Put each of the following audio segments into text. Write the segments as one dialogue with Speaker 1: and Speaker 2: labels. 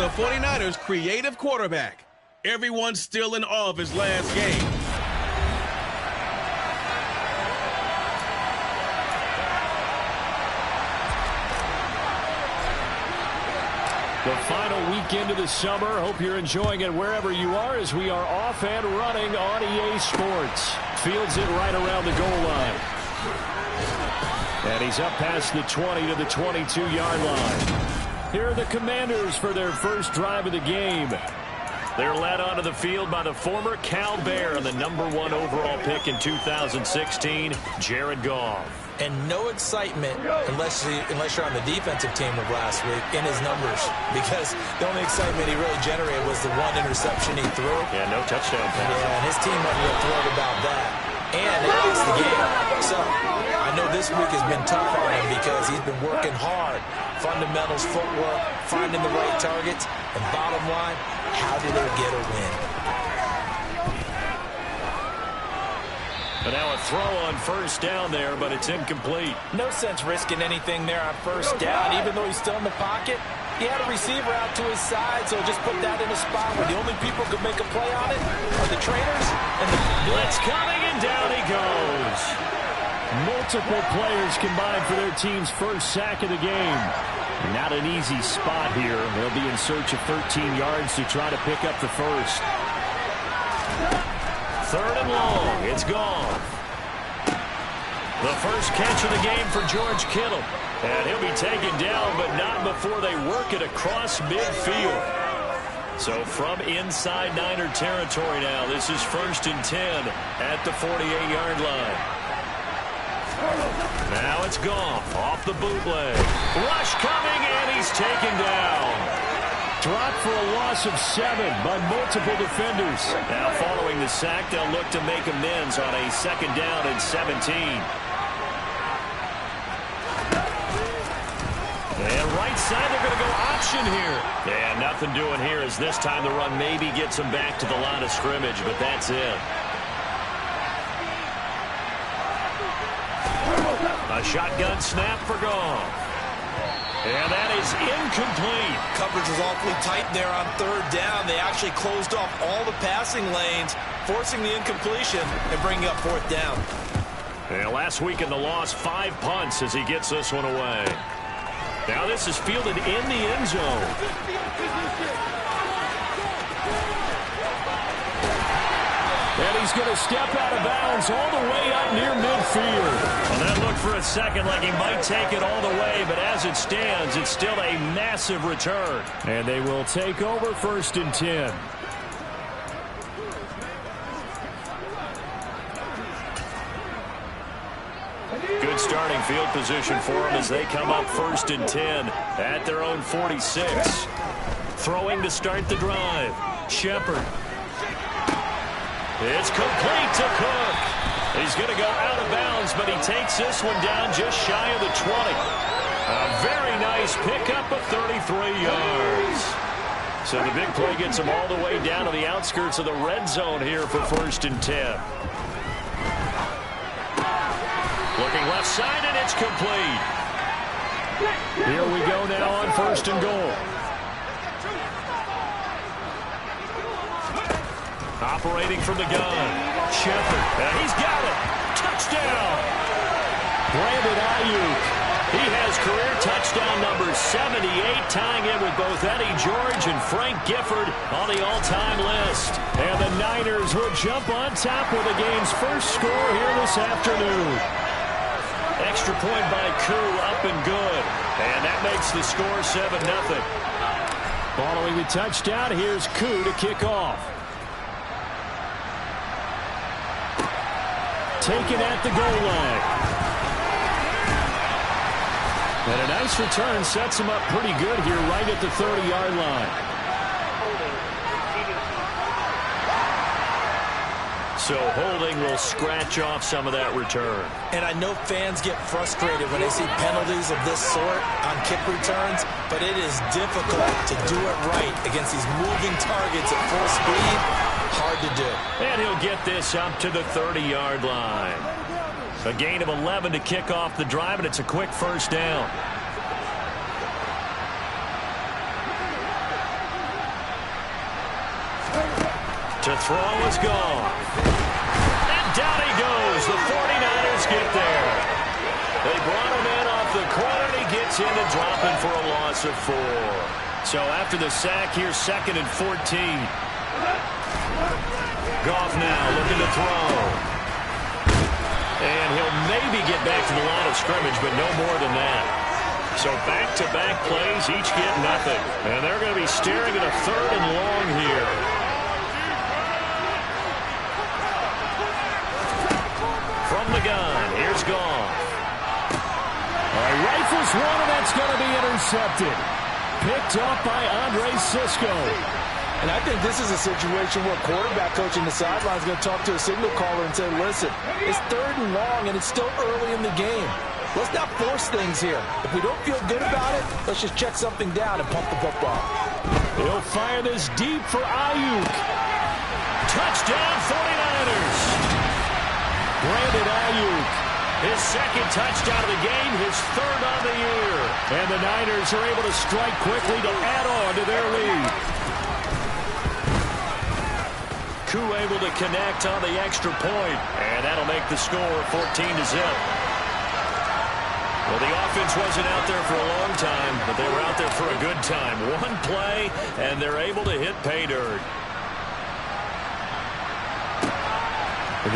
Speaker 1: the 49ers' creative quarterback. Everyone's still in awe of his last game.
Speaker 2: The final weekend of the summer. Hope you're enjoying it wherever you are as we are off and running on EA Sports. Fields it right around the goal line. And he's up past the 20 to the 22-yard line. Here are the Commanders for their first drive of the game. They're led onto the field by the former Cal Bear and the #1 overall pick in 2016, Jared Goff.
Speaker 3: And no excitement unless you're on the defensive team of last week in his numbers, because the only excitement he really generated was the one interception he threw.
Speaker 2: Yeah, no touchdown pass.
Speaker 3: Yeah, and his team wasn't real thrilled about that. And it lost the game. So I know this week has been tough on him because he's been working hard. Fundamentals, footwork, finding the right targets. And bottom line, how do they get a win?
Speaker 2: But now a throw on first down there, but it's incomplete.
Speaker 3: No sense risking anything there on first down, even though he's still in the pocket. He had a receiver out to his side, so just put that in a spot where the only people who can make a play on it are the trainers and the
Speaker 2: blitz coming, and down he goes. Multiple players combined for their team's first sack of the game. Not an easy spot here. They'll be in search of 13 yards to try to pick up the first. Third and long. It's gone. The first catch of the game for George Kittle. And he'll be taken down, but not before they work it across midfield. So from inside Niner territory now, this is 1st and 10 at the 48-yard line. Now it's Goff off the bootleg. Rush coming, and he's taken down. Dropped for a loss of 7 by multiple defenders. Now following the sack, they'll look to make amends on a 2nd down and 17. And right side, they're going to go option here. Yeah, nothing doing here as this time the run maybe gets them back to the line of scrimmage, but that's it. A shotgun snap for Goff. And that is incomplete.
Speaker 3: Coverage was awfully tight there on 3rd down. They actually closed off all the passing lanes, forcing the incompletion and bringing up 4th down.
Speaker 2: And last week in the loss, 5 punts as he gets this one away. Now this is fielded in the end zone. And he's going to step out of bounds all the way up near midfield. Well, that looked for a second like he might take it all the way, but as it stands, it's still a massive return. And they will take over 1st and 10. Good starting field position for them as they come up 1st and 10 at their own 46. Throwing to start the drive. Shepard. It's complete to Cook. He's going to go out of bounds, but he takes this one down just shy of the 20. A very nice pickup of 33 yards. So the big play gets him all the way down to the outskirts of the red zone here for 1st and 10. Looking left side, and it's complete. Here we go now on 1st and goal. Operating from the gun. Shepard. And he's got it. Touchdown. Brandon Ayuk. He has career touchdown number 78, tying in with both Eddie George and Frank Gifford on the all-time list. And the Niners will jump on top with the game's first score here this afternoon. Extra point by Koo, up and good. And that makes the score 7-0. Following the touchdown, here's Koo to kick off. Taken at the goal line. And a nice return sets him up pretty good here right at the 30-yard line. So holding will scratch off some of that return.
Speaker 3: And I know fans get frustrated when they see penalties of this sort on kick returns, but it is difficult to do it right against these moving targets at full speed. Hard to do.
Speaker 2: And he'll get this up to the 30-yard line. A gain of 11 to kick off the drive, and it's a quick first down. To throw is gone. And down he goes. The 49ers get there. They brought him in off the corner, and he gets in and dropping for a loss of 4. So after the sack, here's 2nd and 14. Goff now looking to throw. And he'll maybe get back to the line of scrimmage, but no more than that. So back-to-back plays, each get nothing. And they're going to be staring at a 3rd and long here. From the gun, here's Goff.
Speaker 4: Rifles one, and that's going to be intercepted. Picked up by Andre Sisco.
Speaker 3: And I think this is a situation where quarterback coach in the sideline is going to talk to a signal caller and say, listen, it's 3rd and long, and it's still early in the game. Let's not force things here. If we don't feel good about it, let's just check something down and pump the football.
Speaker 4: He'll fire this deep for Ayuk.
Speaker 2: Touchdown 49ers.
Speaker 4: Brandon Ayuk.
Speaker 2: His 2nd touchdown of the game, his 3rd on the year.
Speaker 4: And the Niners are able to strike quickly to add on to their lead.
Speaker 2: Koo able to connect on the extra point, and that'll make the score 14-0. Well, the offense wasn't out there for a long time, but they were out there for a good time. One play, and they're able to hit pay dirt.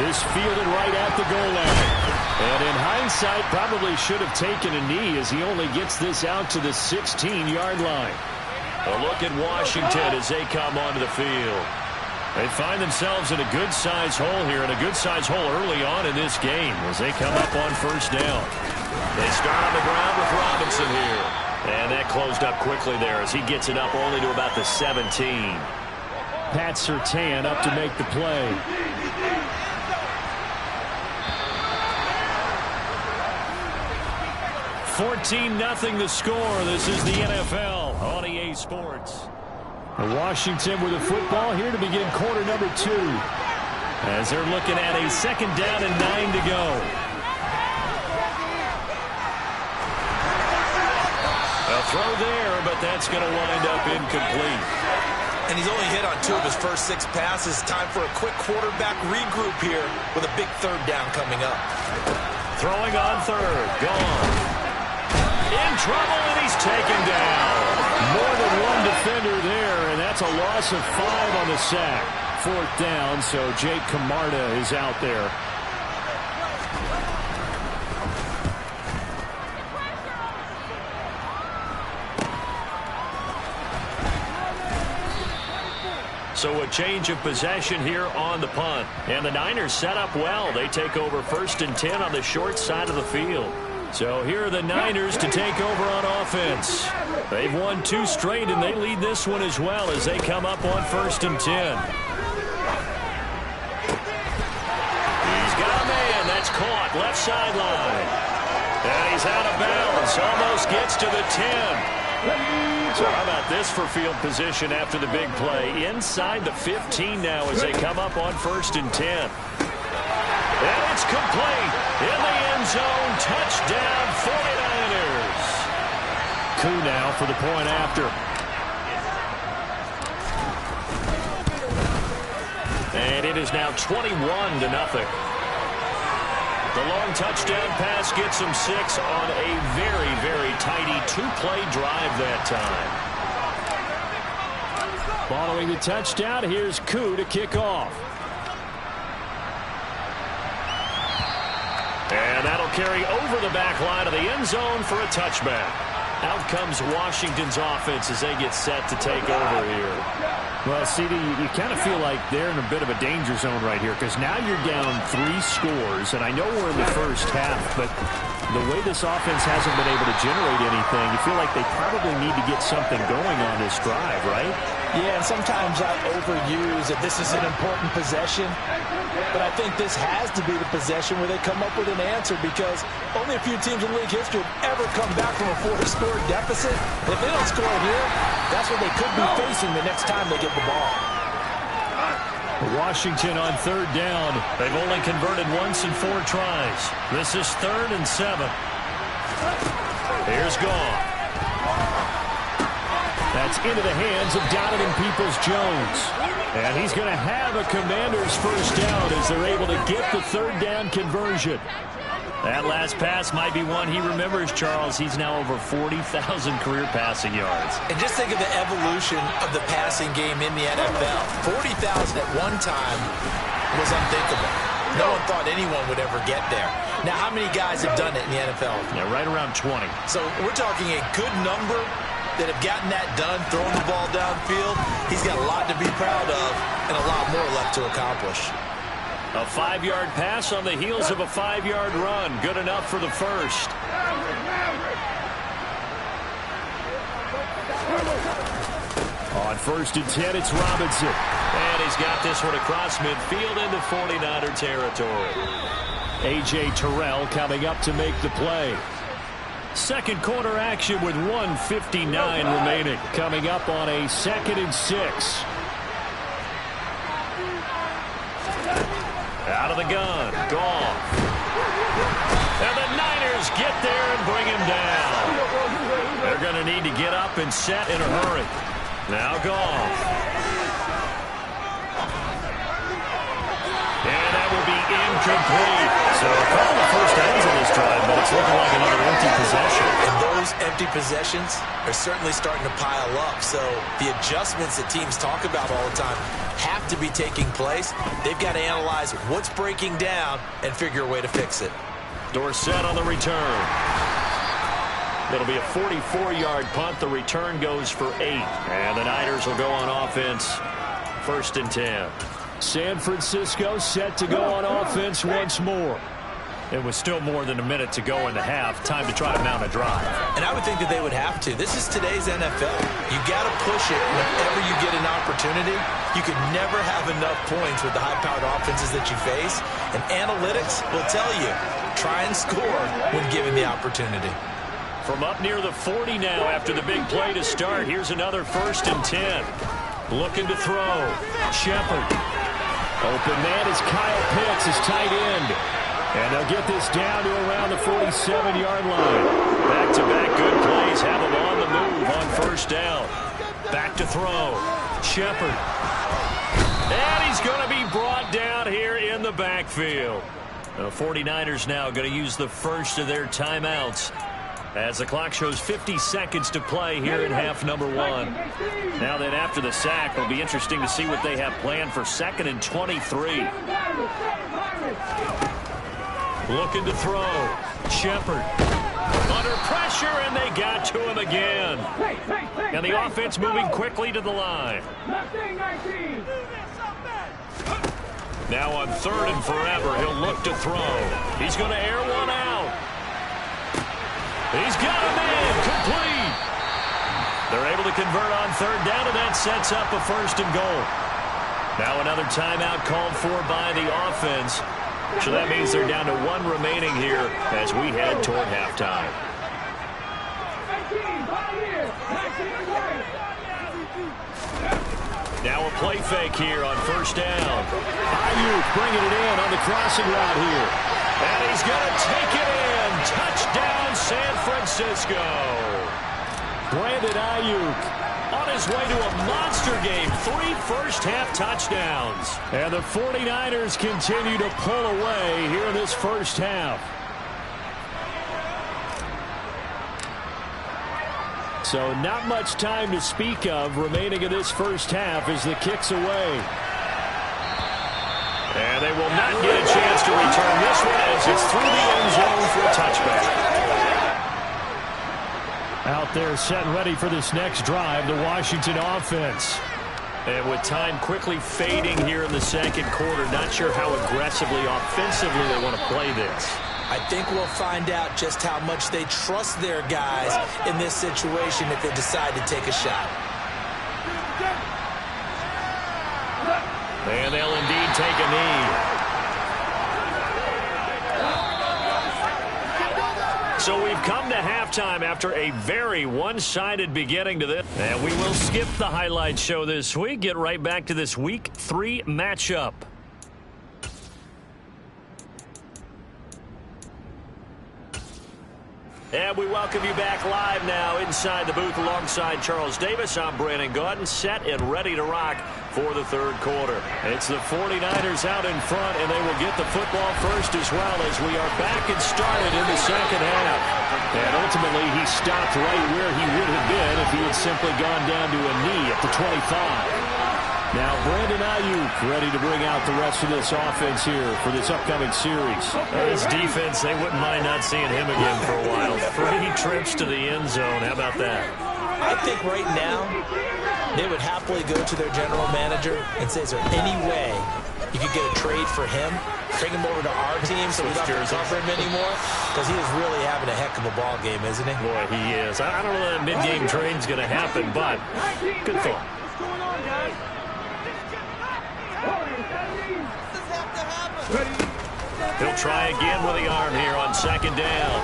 Speaker 4: This fielded right at the goal line. And in hindsight, probably should have taken a knee as he only gets this out to the 16-yard line.
Speaker 2: A look at Washington as they come onto the field. They find themselves in a good-sized hole here, and a good-sized hole early on in this game as they come up on 1st down. They start on the ground with Robinson here. And that closed up quickly there as he gets it up only to about the 17.
Speaker 4: Pat Surtain up to make the play.
Speaker 2: $14-0 the score. This is the NFL on EA Sports.
Speaker 4: Washington with the football here to begin quarter number 2.
Speaker 2: As they're looking at a 2nd down and 9 to go. A throw there, but that's going to wind up incomplete.
Speaker 3: And he's only hit on 2 of his first 6 passes. Time for a quick quarterback regroup here with a big 3rd down coming up.
Speaker 2: Throwing on 3rd. Gone. In trouble, and he's taken down.
Speaker 4: More than one defender there, and that's a loss of 5 on the sack. 4th down, so Jake Camarda is out there.
Speaker 2: So a change of possession here on the punt. And the Niners set up well. They take over 1st and 10 on the short side of the field. So here are the Niners to take over on offense. They've won 2 straight, and they lead this one as well as they come up on 1st and 10. He's got a man. That's caught. Left sideline. And he's out of bounds. Almost gets to the 10. So how about this for field position after the big play? Inside the 15 now as they come up on 1st and 10. And it's complete. In the end zone. Touchdown 49ers.
Speaker 4: Koo now for the point after.
Speaker 2: And it is now 21-0. The long touchdown pass gets him 6 on a very, very tidy 2-play drive that time.
Speaker 4: Following the touchdown, here's Koo to kick off.
Speaker 2: And that'll carry over the back line of the end zone for a touchback. Out comes Washington's offense as they get set to take over here.
Speaker 4: Well, CD, you kind of feel like they're in a bit of a danger zone right here because now you're down 3 scores, and I know we're in the first half, but the way this offense hasn't been able to generate anything, you feel like they probably need to get something going on this drive, right?
Speaker 3: Yeah, and sometimes I overuse that this is an important possession, but I think this has to be the possession where they come up with an answer because only a few teams in league history have ever come back from a 4-score deficit. If they don't score here, that's what they could be facing the next time they get the ball.
Speaker 4: Washington on 3rd down.
Speaker 2: They've only converted once in 4 tries. This is 3rd and 7. Here's Goff.
Speaker 4: That's into the hands of Donovan Peoples-Jones. And he's going to have a Commanders first down as they're able to get the third down conversion.
Speaker 2: That last pass might be one he remembers, Charles. He's now over 40,000 career passing yards.
Speaker 3: And just think of the evolution of the passing game in the NFL. 40,000 at one time was unthinkable. No one thought anyone would ever get there. Now, how many guys have done it in the NFL?
Speaker 2: Yeah, right around 20.
Speaker 3: So we're talking a good number that have gotten that done, throwing the ball downfield. He's got a lot to be proud of and a lot more left to accomplish.
Speaker 2: A 5-yard pass on the heels of a 5-yard run. Good enough for the first.
Speaker 4: On 1st and 10, it's Robinson.
Speaker 2: And he's got this one across midfield into 49er territory.
Speaker 4: A.J. Terrell coming up to make the play. Second quarter action with 1:59 remaining. Coming up on a 2nd and 6.
Speaker 2: Out of the gun. Goff. And the Niners get there and bring him down. They're going to need to get up and set in a hurry. Now Goff. And that will be incomplete. So a couple of first downs on this drive, but it's looking like another empty possession.
Speaker 3: And those empty possessions are certainly starting to pile up. So the adjustments that teams talk about all the time have to be taking place. They've got to analyze what's breaking down and figure a way to fix it.
Speaker 2: Dorsett on the return. It'll be a 44-yard punt. The return goes for 8. And the Niners will go on offense. 1st and 10.
Speaker 4: San Francisco set to go on offense once more.
Speaker 2: It was still more than a minute to go in the half. Time to try to mount a drive.
Speaker 3: And I would think that they would have to. This is today's NFL. You got to push it whenever you get an opportunity. You could never have enough points with the high-powered offenses that you face. And analytics will tell you, try and score when given the opportunity.
Speaker 2: From up near the 40 now after the big play to start. Here's another 1st and 10. Looking to throw. Shepard.
Speaker 4: Open man is Kyle Pitts, his tight end. And they'll get this down to around the 47-yard line.
Speaker 2: Back-to-back good plays have them on the move on 1st down. Back to throw. Shepard. And he's going to be brought down here in the backfield. The 49ers now going to use the first of their timeouts as the clock shows 50 seconds to play here in half number 1. Now then, after the sack, it'll be interesting to see what they have planned for 2nd and 23. Looking to throw. Shepard. Under pressure, and they got to him again. And the offense moving quickly to the line. Now on 3rd and forever, he'll look to throw. He's going to air one out. He's got him in. Complete. They're able to convert on 3rd down, and that sets up a 1st and goal. Now another timeout called for by the offense. So that means they're down to 1 remaining here as we head toward halftime. Now a play fake here on 1st down.
Speaker 4: Ayuk bringing it in on the crossing route here.
Speaker 2: And he's going to take it in. Touchdown, San Francisco.
Speaker 4: Brandon Ayuk
Speaker 2: on his way to a monster game. 3 first-half touchdowns.
Speaker 4: And the 49ers continue to pull away here in this first half. So not much time to speak of remaining in this first half as the kick's away.
Speaker 2: And they will not get a chance to return this one as it's through the end zone for a touchback.
Speaker 4: Out there set ready for this next drive, the Washington offense.
Speaker 2: And with time quickly fading here in the 2nd quarter, not sure how aggressively, offensively they want to play this.
Speaker 3: I think we'll find out just how much they trust their guys in this situation if they decide to take a shot.
Speaker 2: And they'll indeed take a knee. So we've come to halftime after a very one-sided beginning to this. And we will skip the highlight show this week. Get right back to this Week 3 matchup. And we welcome you back live now inside the booth alongside Charles Davis. I'm Brandon Gaudin, set and ready to rock for the third quarter. It's the 49ers out in front, and they will get the football first as well as we are back and started in the second half. And ultimately, he stopped right where he would have been if he had simply gone down to a knee at the 25. Now, Brandon Ayuk ready to bring out the rest of this offense here for this upcoming series. This defense, they wouldn't mind not seeing him again for a while. 3 trips to the end zone. How about that?
Speaker 3: I think right now they would happily go to their general manager and say, is there any way you could get a trade for him? Bring him over to our team so we don't have to cover him anymore? Because he is really having a heck of a ball game, isn't he?
Speaker 2: Boy, he is. I don't know that mid-game trade's going to happen, but good thought. He'll try again with the arm here on second down.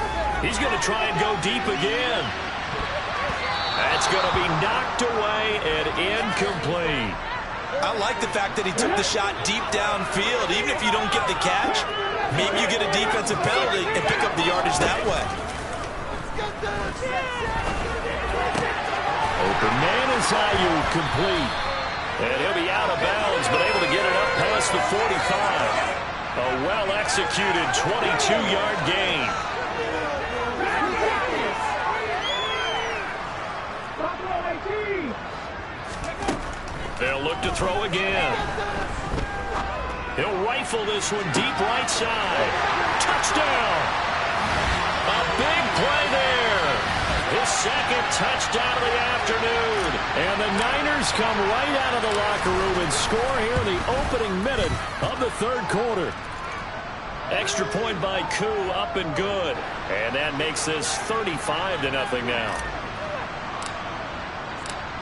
Speaker 2: He's going to try and go deep again. That's going to be knocked away and incomplete.
Speaker 3: I like the fact that he took the shot deep downfield. Even if you don't get the catch, maybe you get a defensive penalty and pick up the yardage that way.
Speaker 2: Open man is Ayuk, complete. And he'll be out of bounds, but able to get it up past the 45. A well-executed 22-yard gain. They'll look to throw again. He'll rifle this one deep right side. Touchdown! A big play there. His second touchdown of the afternoon. And the Niners come right out of the locker room and score here in the opening minute of the third quarter. Extra point by Koo, up and good. And that makes this 35-0 now.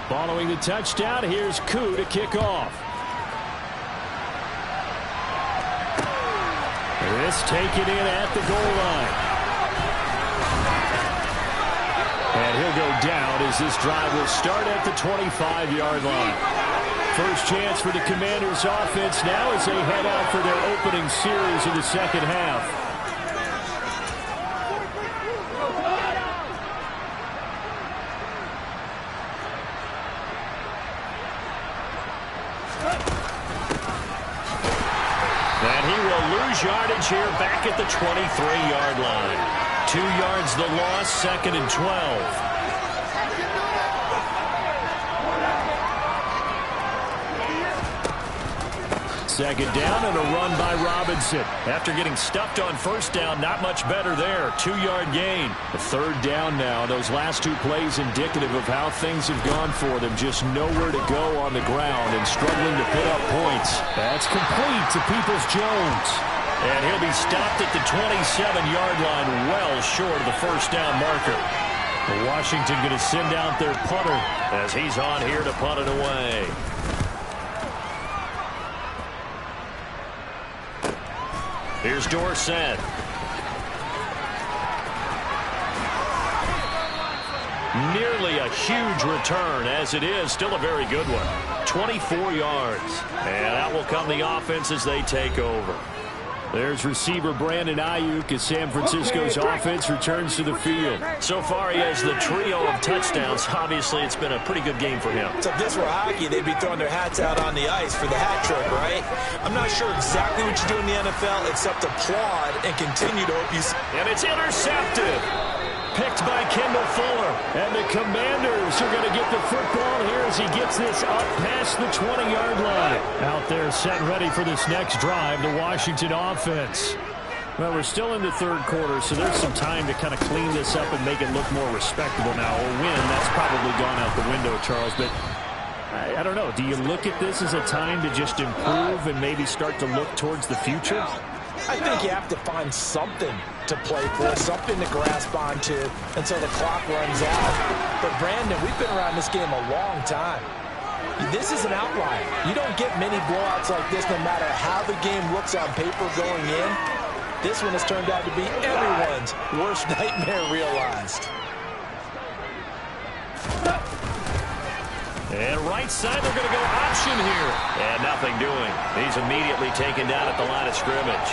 Speaker 4: Following the touchdown, here's Koo to kick off. This taken in at the goal line. And he'll go down as this drive will start at the 25-yard line. First chance for the Commanders' offense now as they head out for their opening series of the second half.
Speaker 2: And he will lose yardage here back at the 23-yard line. 2 yards the loss, second and 12.
Speaker 4: Second down and a run by Robinson.
Speaker 2: After getting stuffed on first down, not much better there. 2-yard gain.
Speaker 4: The third down now. Those last 2 plays indicative of how things have gone for them. Just nowhere to go on the ground and struggling to put up points. That's complete to Peoples-Jones.
Speaker 2: And he'll be stopped at the 27-yard line, well short of the first down marker.
Speaker 4: Washington going to send out their punter
Speaker 2: as he's on here to punt it away. Here's Dorsett. Nearly a huge return, as it is still a very good one. 24 yards. And out will come the offense as they take over.
Speaker 4: There's receiver Brandon Ayuk as San Francisco's offense returns to the field.
Speaker 2: So far, he has the trio of touchdowns. Obviously, it's been a pretty good game for him.
Speaker 3: So if this were hockey, they'd be throwing their hats out on the ice for the hat trick, right? I'm not sure exactly what you do in the NFL except applaud and continue to hope you...
Speaker 2: And it's intercepted. Picked by Kendall Fuller.
Speaker 4: And the Commanders are going to get the football here as he gets this up past the 20-yard line. Out there set ready for this next drive, the Washington offense. Well, we're still in the third quarter, so there's some time to kind of clean this up and make it look more respectable now. A win, that's probably gone out the window, Charles, but I don't know. Do you look at this as a time to just improve and maybe start to look towards the future?
Speaker 3: I think you have to find something to play for, something to grasp onto until the clock runs out. But, Brandon, we've been around this game a long time. This is an outlier. You don't get many blowouts like this no matter how the game looks on paper going in. This one has turned out to be everyone's worst nightmare realized.
Speaker 2: And right side, they're going to go option here. And nothing doing. He's immediately taken down at the line of scrimmage.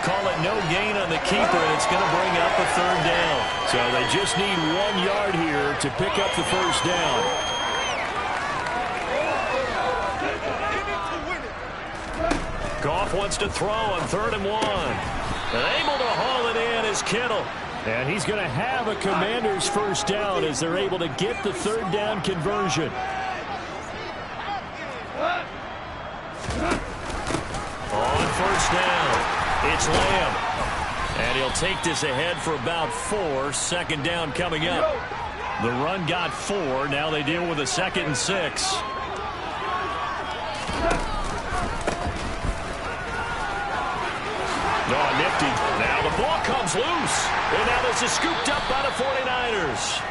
Speaker 2: Call it no gain on the keeper, and it's going to bring up a third down. So they just need 1 yard here to pick up the first down. Goff wants to throw on 3rd and 1. And able to haul it in is Kittle.
Speaker 4: And he's going to have a Commanders first down as they're able to get the 3rd down conversion.
Speaker 2: On first down, it's Lamb. And he'll take this ahead for about 4. 2nd down coming up. The run got 4. Now they deal with a 2nd and 6. Oh, nifty. Now the ball comes loose. And now this is scooped up by the 49ers.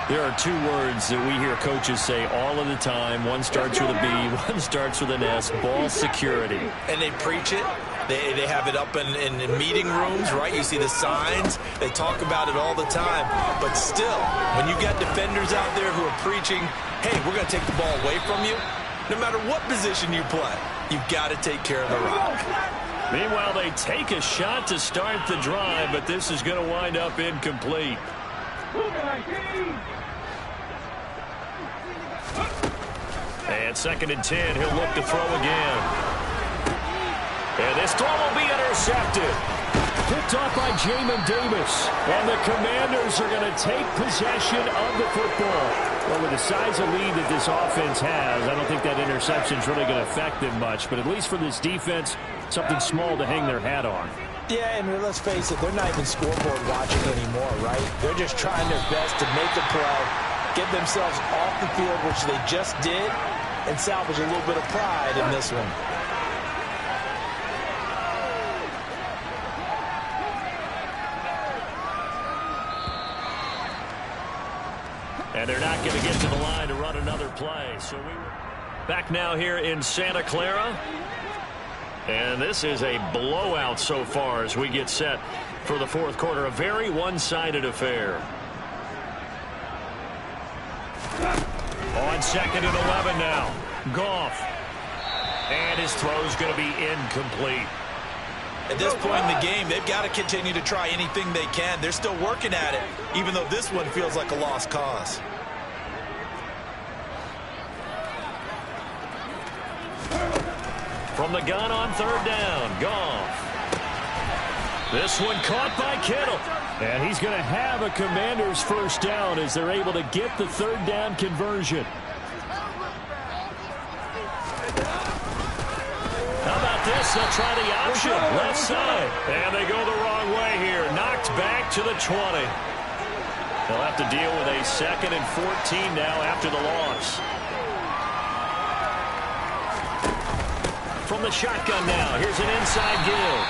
Speaker 2: There are 2 words that we hear coaches say all of the time. One starts with a B, one starts with an S. Ball security.
Speaker 3: And they preach it. They have it up in meeting rooms, right? You see the signs. They talk about it all the time. But still, when you got defenders out there who are preaching, hey, we're going to take the ball away from you, no matter what position you play, you've got to take care of the rock.
Speaker 2: Meanwhile, they take a shot to start the drive, but this is going to wind up incomplete. And 2nd and 10, he'll look to throw again. And this throw will be intercepted.
Speaker 4: Picked off by Jamin Davis. And the Commanders are going to take possession of the football. Well, with the size of lead that this offense has, I don't think that interception is really going to affect them much. But at least for this defense, something small to hang their hat on.
Speaker 5: Yeah, and let's face it, they're not even scoreboard watching anymore, right? They're just trying their best to make a play, get themselves off the field, which they just did, and salvage a little bit of pride in this one.
Speaker 2: And they're not going to get to the line to run another play. So back now here in Santa Clara. And this is a blowout so far as we get set for the 4th quarter. A very one-sided affair. On 2nd and 11 now. Goff. And his throw's going to be incomplete.
Speaker 3: At this point in the game, they've got to continue to try anything they can. They're still working at it, even though this one feels like a lost cause.
Speaker 2: From the gun on 3rd down, Goff. This one caught by Kittle.
Speaker 4: And he's going to have a Commanders first down as they're able to get the 3rd down conversion.
Speaker 2: How about this? They'll try the option. Left side. And they go the wrong way here. Knocked back to the 20. They'll have to deal with a 2nd and 14 now after the loss. From the shotgun now. Here's an inside give.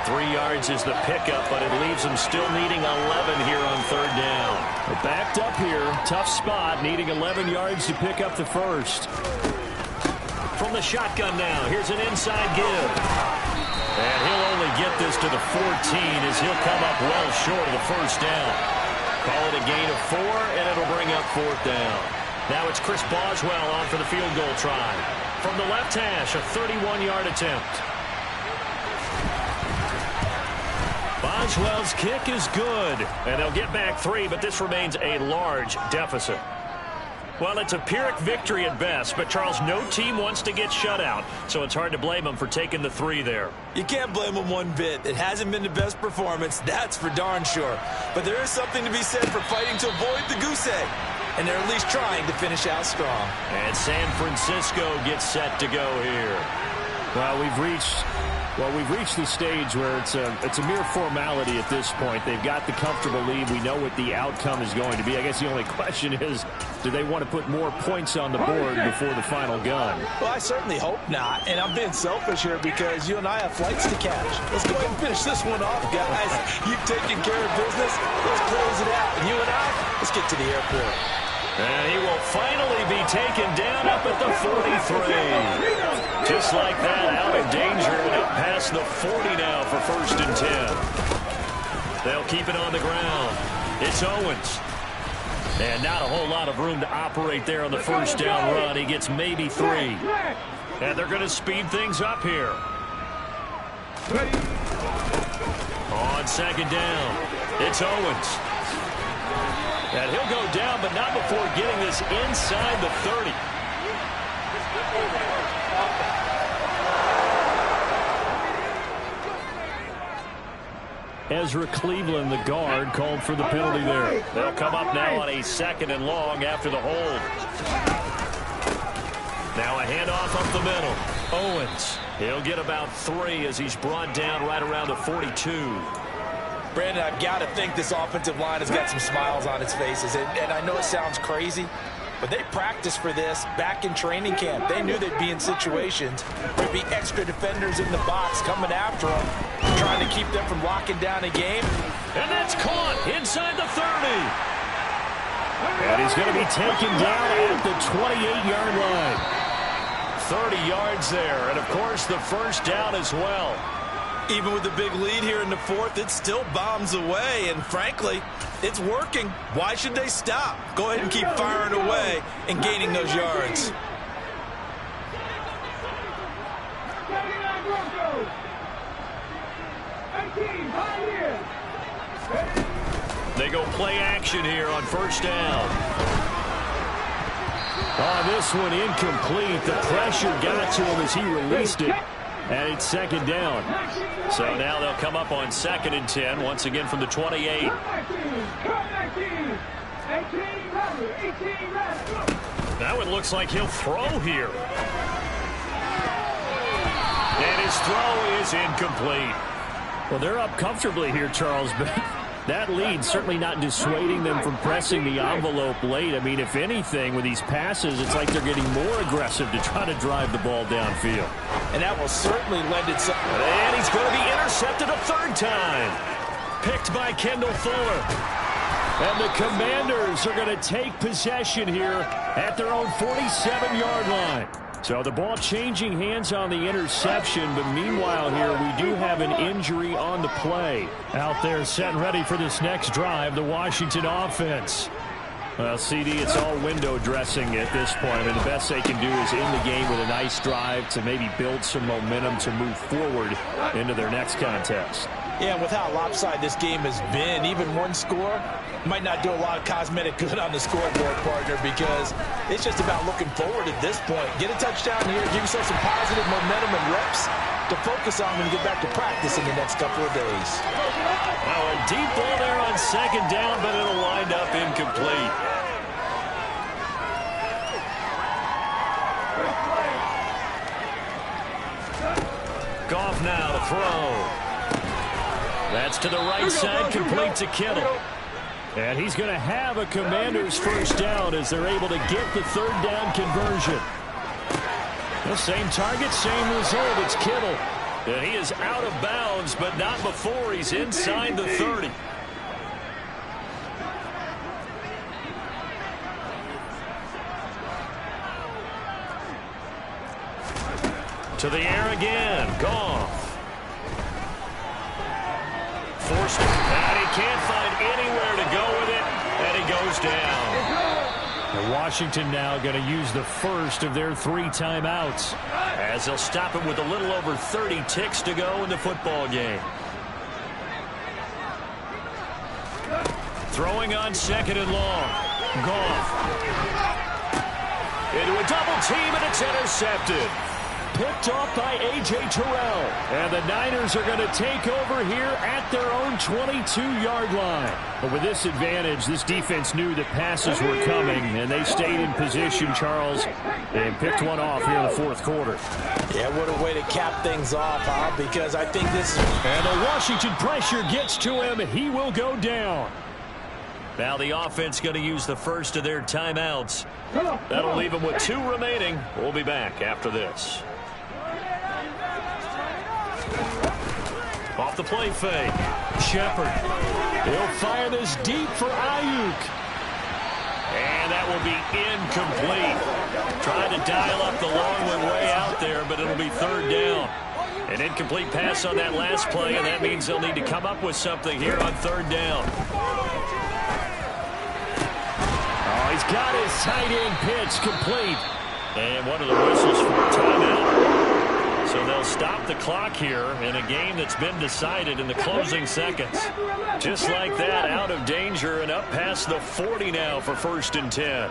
Speaker 2: 3 yards is the pickup, but it leaves them still needing 11 here on 3rd down.
Speaker 4: They're backed up here. Tough spot. Needing 11 yards to pick up the first.
Speaker 2: From the shotgun now. Here's an inside give. And he'll only get this to the 14 as he'll come up well short of the first down. Call it a gain of 4, and it'll bring up 4th down. Now it's Chris Boswell on for the field goal try. From the left hash, a 31-yard attempt. Boswell's kick is good. And they'll get back 3, but this remains a large deficit. Well, it's a Pyrrhic victory at best, but, Charles, no team wants to get shut out, so it's hard to blame them for taking the 3 there.
Speaker 3: You can't blame them one bit. It hasn't been the best performance, that's for darn sure. But there is something to be said for fighting to avoid the goose egg, and they're at least trying to finish out strong.
Speaker 2: And San Francisco gets set to go here.
Speaker 4: Well, we've reached the stage where it's a mere formality at this point. They've got the comfortable lead. We know what the outcome is going to be. I guess the only question is, do they want to put more points on the board before the final gun?
Speaker 5: Well, I certainly hope not. And I'm being selfish here because you and I have flights to catch. Let's go ahead and finish this one off, guys. You've taken care of business. Let's close it out. And you and I, let's get to the airport.
Speaker 2: And he will finally be taken down up at the 43. Just like that, out of danger and up past the 40 now for 1st and 10. They'll keep it on the ground. It's Owens. And not a whole lot of room to operate there on the first down run. He gets maybe 3. And they're going to speed things up here. On second down, it's Owens. And he'll go down, but not before getting this inside the 30.
Speaker 4: Ezra Cleveland, the guard, called for the penalty there.
Speaker 2: They'll come up now on a 2nd and long after the hold. Now a handoff up the middle. Owens. He'll get about 3 as he's brought down right around the 42.
Speaker 5: Brandon, I've got to think this offensive line has got some smiles on its faces. And I know it sounds crazy, but they practiced for this back in training camp. They knew they'd be in situations where there'd be extra defenders in the box coming after them, trying to keep them from locking down a game.
Speaker 2: And that's caught inside the 30.
Speaker 4: And he's going to be taken down at the 28-yard line.
Speaker 2: 30 yards there, and of course the first down as well.
Speaker 5: Even with the big lead here in the 4th, it still bombs away, and frankly, it's working. Why should they stop? Go ahead and keep firing away and gaining those yards.
Speaker 2: They go play action here on first down.
Speaker 4: Oh, this one incomplete. The pressure got to him as he released it. And it's 2nd down.
Speaker 2: So now they'll come up on 2nd and 10, once again from the 28. Now it looks like he'll throw here. And his throw is incomplete.
Speaker 4: Well, they're up comfortably here, Charles, but that lead certainly not dissuading them from pressing the envelope late. I mean, if anything, with these passes, it's like they're getting more aggressive to try to drive the ball downfield.
Speaker 5: And that will certainly lend itself.
Speaker 2: And he's going to be intercepted a 3rd time. Picked by Kendall Fuller.
Speaker 4: And the Commanders are going to take possession here at their own 47-yard line. So the ball changing hands on the interception, but meanwhile here we do have an injury on the play. Out there set and ready for this next drive, the Washington offense. Well, CD, it's all window dressing at this point. I mean, the best they can do is end the game with a nice drive to maybe build some momentum to move forward into their next contest.
Speaker 5: Yeah, and with how lopsided this game has been, even one score might not do a lot of cosmetic good on the scoreboard, partner, because it's just about looking forward at this point. Get a touchdown here, give yourself some positive momentum and reps to focus on when you get back to practice in the next couple of days.
Speaker 2: Now a deep ball there on 2nd down, but it'll wind up incomplete. Goff now to throw. That's to the right side, complete to Kittle.
Speaker 4: And he's going to have a Commanders first down as they're able to get the 3rd down conversion. The same target, same result. It's Kittle.
Speaker 2: And he is out of bounds, but not before he's inside the 30. To the air again. Goff. Forced it. And he can't find anywhere to go with it. And he goes down.
Speaker 4: And Washington now going to use the first of their 3 timeouts,
Speaker 2: as they'll stop him with a little over 30 ticks to go in the football game. Throwing on 2nd and long. Goff. Into a double team, and it's intercepted.
Speaker 4: Picked off by A.J. Terrell. And the Niners are going to take over here at their own 22-yard line. But with this advantage, this defense knew that passes were coming, and they stayed in position, Charles, and picked one off here in the 4th quarter.
Speaker 5: Yeah, what a way to cap things off, huh? Because I think this is...
Speaker 4: And the Washington pressure gets to him. He will go down.
Speaker 2: Now the offense going to use the first of their timeouts. That'll leave them with 2 remaining. We'll be back after this. Off the play fake. Shepard.
Speaker 4: He'll fire this deep for Ayuk.
Speaker 2: And that will be incomplete. Trying to dial up the long one way out there, but it'll be 3rd down. An incomplete pass on that last play, and that means they'll need to come up with something here on 3rd down.
Speaker 4: Oh, he's got his tight end pitch complete.
Speaker 2: And one of the whistles for a timeout. So they'll stop the clock here in a game that's been decided in the closing seconds. Just like that, out of danger and up past the 40 now for 1st and 10.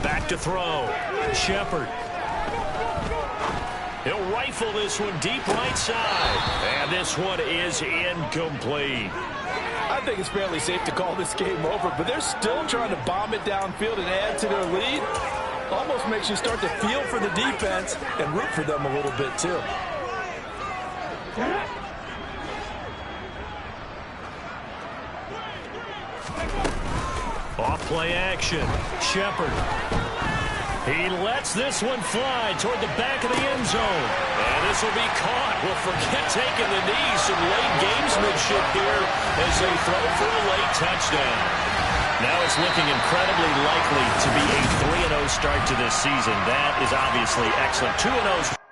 Speaker 2: Back to throw. Shepard. He'll rifle this one deep right side. And this one is incomplete.
Speaker 5: I think it's fairly safe to call this game over, but they're still trying to bomb it downfield and add to their lead. Almost makes you start to feel for the defense and root for them a little bit, too.
Speaker 2: Off play action. Shepard. He lets this one fly toward the back of the end zone. And this will be caught. Well, forget taking the knee. Some late gamesmanship here as they throw for a late touchdown. Now it's looking incredibly likely to be a 3-0 start to this season. That is obviously excellent. 2-0.